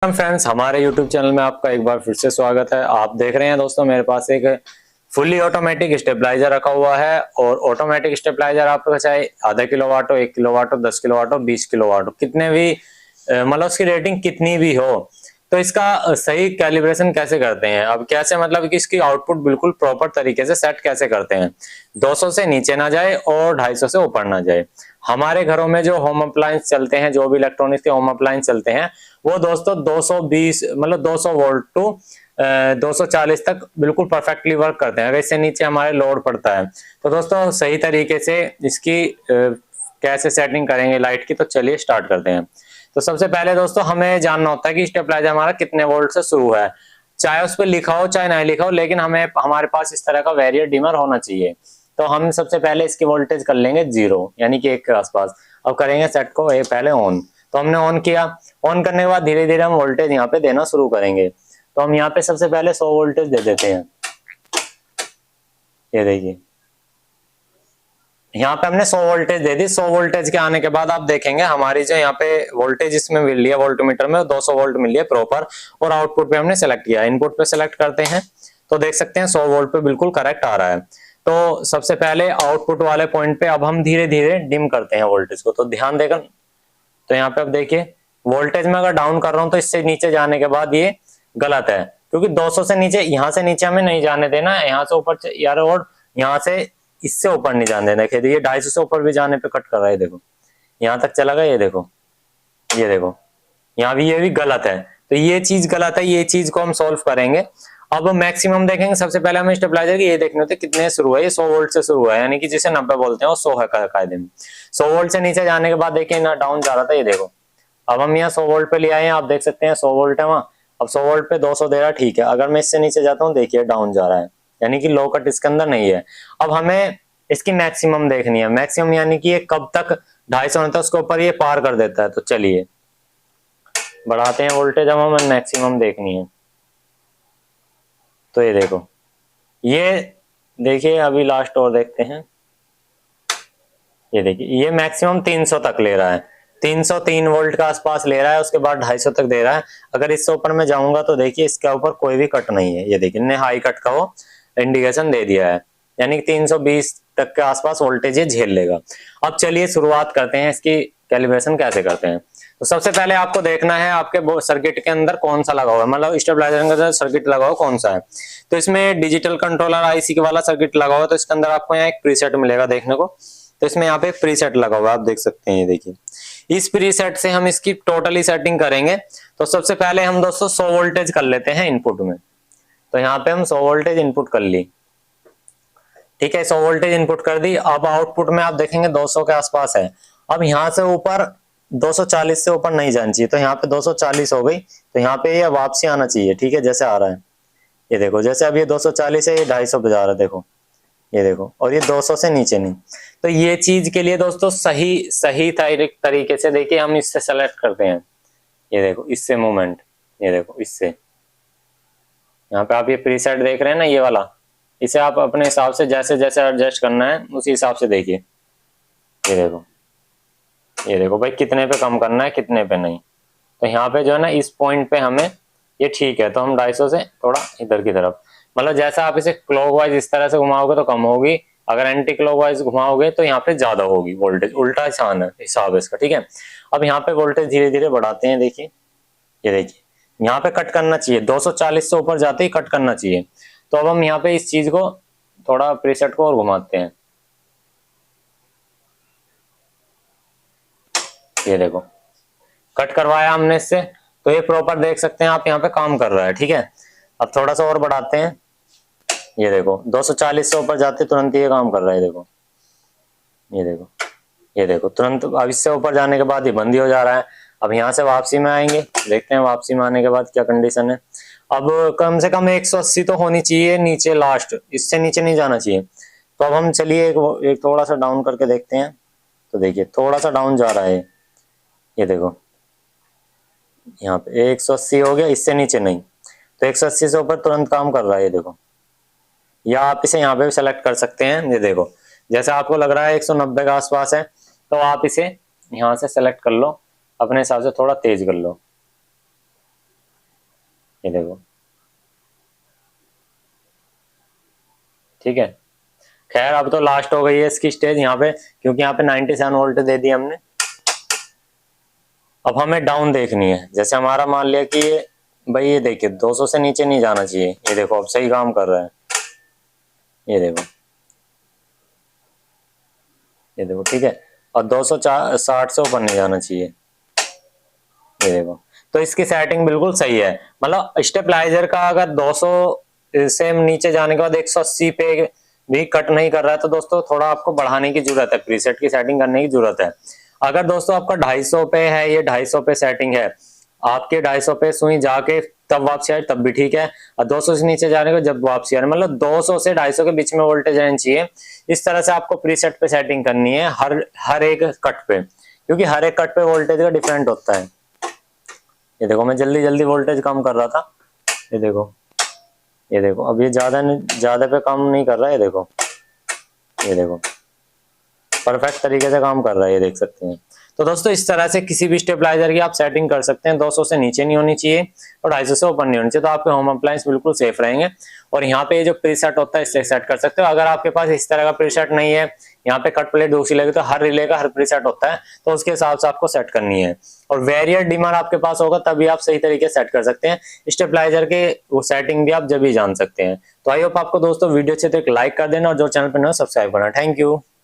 Friends, हमारे YouTube channel में आपका एक बार फिर से स्वागत है। आप देख रहे हैं दोस्तों, मेरे पास एक फुल्ली ऑटोमेटिक स्टेबलाइजर रखा हुआ है। और ऑटोमेटिक स्टेबलाइजर आपका चाहे आधा किलोवाट हो, 1 किलोवाट हो, 10 किलोवाट हो, 20 किलोवाट हो, कितने भी मतलब उसकी रेटिंग कितनी भी हो, तो इसका सही कैलिब्रेशन कैसे करते हैं। अब कैसे मतलब कि इसकी आउटपुट बिल्कुल प्रॉपर तरीके से सेट कैसे करते हैं, 200 से नीचे ना जाए और 250 से ऊपर ना जाए। हमारे घरों में जो होम अप्लायंस चलते हैं, जो भी इलेक्ट्रॉनिक्स के होम अप्लायंस चलते हैं, वो दोस्तों 220 मतलब 200 वोल्ट टू 240 तक बिल्कुल परफेक्टली वर्क करते हैं। अगर इससे नीचे हमारे लोड पड़ता है तो दोस्तों सही तरीके से इसकी कैसे सेटिंग करेंगे लाइट की, तो चलिए स्टार्ट करते हैं। तो सबसे पहले दोस्तों हमें जानना होता है कि स्टेबलाइजर हमारा कितने वोल्ट से शुरू है। चाहे उस पर लिखा हो चाहे नहीं लिखा हो, लेकिन हमें हमारे पास इस तरह का वेरिएट डिमर होना चाहिए। तो हम सबसे पहले इसकी वोल्टेज कर लेंगे 0 यानी कि 1 के आसपास। अब करेंगे सेट को पहले ऑन। तो हमने ऑन किया। ऑन करने के बाद धीरे धीरे हम वोल्टेज यहाँ पे देना शुरू करेंगे। तो हम यहाँ पे सबसे पहले 100 वोल्टेज दे देते हैं। ये देखिए, यहाँ पे हमने 100 वोल्टेज दे दी। 100 वोल्टेज के आने के बाद आप देखेंगे हमारी जो यहाँ पे वोल्टेज इसमें मिल रही है वोल्टमीटर में, 200 वोल्ट मिल रही है प्रॉपर। और आउटपुट पे हमने सेलेक्ट किया, इनपुट पे सेलेक्ट करते हैं तो देख सकते हैं 100 वोल्ट पे बिल्कुल करेक्ट आ रहा है। तो सबसे पहले आउटपुट वाले पॉइंट पे अब हम धीरे धीरे डिम करते हैं वोल्टेज को। तो ध्यान देकर, तो यहाँ पे अब देखिए वोल्टेज में अगर डाउन कर रहा हूं तो इससे नीचे जाने के बाद ये गलत है, क्योंकि 200 से नीचे, यहाँ से नीचे हमें नहीं जाने देना, यहाँ से ऊपर यार, और यहाँ से इससे ऊपर नहीं जाने देना। देखिए ये 250 से ऊपर भी जाने पे कट कर रहा है, देखो यहाँ तक चला गया। ये देखो, ये देखो, यहाँ भी ये भी गलत है। तो ये चीज गलत है, ये चीज को हम सोल्व करेंगे। अब मैक्सिमम देखेंगे। सबसे पहले हमें स्टेबलाइजर की ये देखने होते कितने शुरू है। ये 100 वोल्ट से शुरू है, यानी कि जिसे 90 बोलते हैं वो 100 है कायदे में। 100 वोल्ट से नीचे जाने के बाद देखिए ना डाउन जा रहा था, ये देखो। अब हम यहाँ 100 वोल्ट पे ले आए हैं, आप देख सकते हैं 100 वोल्ट है वहाँ। अब 100 वोल्ट पे 200 दे रहा है, ठीक है। अगर मैं इससे नीचे जाता हूँ, देखिए डाउन जा रहा है, यानी कि लो कट इसके अंदर नहीं है। अब हमें इसकी मैक्सिमम देखनी है। मैक्सिमम यानी कि ये कब तक 250 होता है, उसके ऊपर ये पार कर देता है। तो चलिए बढ़ाते हैं वोल्टेज, अब हमें मैक्सिमम देखनी है। तो ये देखो, ये देखिए अभी लास्ट और देखते हैं। ये देखिए ये मैक्सिमम 300 तक ले रहा है, 303 वोल्ट का आसपास ले रहा है, उसके बाद 250 तक दे रहा है। अगर इससे ऊपर में जाऊंगा तो देखिए इसके ऊपर कोई भी कट नहीं है। ये देखिए ने हाई कट का वो इंडिकेशन दे दिया है, यानी कि 320 तक के आसपास वोल्टेज ये झेल लेगा। अब चलिए शुरुआत करते हैं, इसकी कैलिब्रेशन कैसे करते हैं। तो सबसे पहले आपको देखना है आपके सर्किट के अंदर कौन सा लगा हुआ है, मतलब स्टेबलाइजर का सर्किट लगा हुआ कौन सा है। तो इसमें डिजिटल कंट्रोलर आईसी वाला सर्किट लगा हुआ है, तो इसके अंदर आपको यहाँ एक प्रीसेट मिलेगा देखने को। तो इसमें यहाँ पे एक प्रीसेट लगा हुआ है, आप देख सकते हैं। ये देखिए, इस प्रीसेट से हम इसकी टोटली सेटिंग करेंगे। तो सबसे पहले हम दोस्तों 100 वोल्टेज कर लेते हैं इनपुट में। तो यहाँ पे हम 100 वोल्टेज इनपुट कर ली, ठीक है। 100 वोल्टेज इनपुट कर दी। अब आउटपुट में आप देखेंगे 200 के आसपास है। अब यहाँ से ऊपर 240 से ऊपर नहीं जानी चाहिए, तो यहाँ पे 240 हो गई। तो यहाँ पे ये वापसी आना चाहिए, ठीक है, जैसे आ रहा है। ये देखो, जैसे अब ये 240 है, ये 250 पे जा रहा है, देखो ये देखो। और ये 200 से नीचे नहीं। तो ये चीज के लिए दोस्तों सही सही तरीके से देखिए हम इससे सेलेक्ट करते हैं। ये देखो इससे मूवमेंट, ये देखो इससे, यहाँ पे आप ये प्रीसेट देख रहे हैं ना, ये वाला, इसे आप अपने हिसाब से जैसे जैसे एडजस्ट करना है उसी हिसाब से देखिए। ये देखो, ये देखो भाई कितने पे कम करना है कितने पे नहीं। तो यहाँ पे जो है ना इस पॉइंट पे हमें ये ठीक है, तो हम 250 से थोड़ा इधर की तरफ, मतलब जैसा आप इसे क्लॉकवाइज इस तरह से घुमाओगे तो कम होगी, अगर एंटी क्लॉकवाइज घुमाओगे तो यहाँ पे ज्यादा होगी वोल्टेज। उल्टा हिसाब है इसका, ठीक है। अब यहाँ पे वोल्टेज धीरे धीरे बढ़ाते हैं, देखिए ये देखिए यहाँ पे कट करना चाहिए, 240 से ऊपर जाते ही कट करना चाहिए। तो अब हम यहाँ पे इस चीज को थोड़ा प्रीसेट को और घुमाते हैं। ये देखो कट करवाया हमने इससे, तो ये प्रॉपर देख सकते हैं आप यहाँ पे काम कर रहा है, ठीक है। अब थोड़ा सा और बढ़ाते हैं। ये देखो 240 से ऊपर जाते तुरंत ये काम कर रहा है, देखो ये देखो, ये देखो तुरंत। अब इससे ऊपर जाने के बाद ये बंद ही हो जा रहा है। अब यहाँ से वापसी में आएंगे, देखते हैं वापसी में आने के बाद क्या कंडीशन है। अब कम से कम 180 तो होनी चाहिए नीचे लास्ट, इससे नीचे नहीं जाना चाहिए। तो अब हम चलिए एक थोड़ा सा डाउन करके देखते हैं। तो देखिए थोड़ा सा डाउन जा रहा है, ये देखो यहाँ पे 180 हो गया, इससे नीचे नहीं। तो 180 से ऊपर तुरंत काम कर रहा है, ये देखो। या आप इसे यहाँ पे भी सेलेक्ट कर सकते हैं। ये देखो जैसे आपको लग रहा है 190 के आसपास है, तो आप इसे यहाँ से सेलेक्ट कर लो, अपने हिसाब से थोड़ा तेज कर लो। ये देखो, ठीक है। खैर अब तो लास्ट हो गई है इसकी स्टेज यहाँ पे, क्योंकि यहाँ पे 97 वोल्ट दे दी हमने। अब हमें डाउन देखनी है। जैसे हमारा मान लिया कि ये भाई, ये देखिए 200 से नीचे नहीं जाना चाहिए। ये देखो अब सही काम कर रहा है। ये देखो, ये देखो, ठीक है। और 260 से ऊपर नहीं जाना चाहिए। ये देखो, तो इसकी सेटिंग बिल्कुल सही है। मतलब स्टेबलाइजर का अगर 200 से नीचे जाने के बाद 180 पे भी कट नहीं कर रहा है, तो दोस्तों थोड़ा आपको बढ़ाने की जरूरत है, प्रीसेट की सेटिंग करने की जरूरत है। अगर दोस्तों आपका 250 पे है, ये 250 पे सेटिंग है आपके, 250 पे सुई जाके तब वापसी आए तब भी ठीक है, और 200 से नीचे जाने को जब वापसी आ रही, मतलब 200 से 250 के बीच में वोल्टेज रहनी चाहिए। इस तरह से आपको प्रीसेट पे सेटिंग करनी है हर एक कट पे, क्योंकि हर एक कट पे वोल्टेज का डिफरेंट होता है। ये देखो, मैं जल्दी जल्दी वोल्टेज कम कर रहा था। ये देखो, ये देखो, अब ये ज्यादा पे कम नहीं कर रहा है। ये देखो, ये देखो, परफेक्ट तरीके से काम कर रहा है, ये देख सकते हैं। तो दोस्तों इस तरह से किसी भी स्टेबलाइजर की आप सेटिंग कर सकते हैं। 200 से नीचे नहीं होनी चाहिए और 250 से ऊपर नहीं होनी चाहिए, तो आपके होम अप्लायंस बिल्कुल सेफ रहेंगे। और यहाँ पे जो प्रीसेट होता है इससे सेट कर सकते हो। अगर आपके पास इस तरह का प्रीसेट नहीं है, यहाँ पे कट प्लेट दूसरी लगी, तो हर रिले का हर प्रीसेट होता है, तो उसके हिसाब से आपको सेट करनी है। और वेरिएट डिमांड आपके पास होगा तभी आप सही तरीके से सेट कर सकते हैं। स्टेबलाइजर के वो सेटिंग भी आप जब भी जान सकते हैं। तो आई होप आपको दोस्तों वीडियो अच्छे तो एक लाइक कर देना, और जो चैनल पर नए सब्सक्राइब करना। Thank you.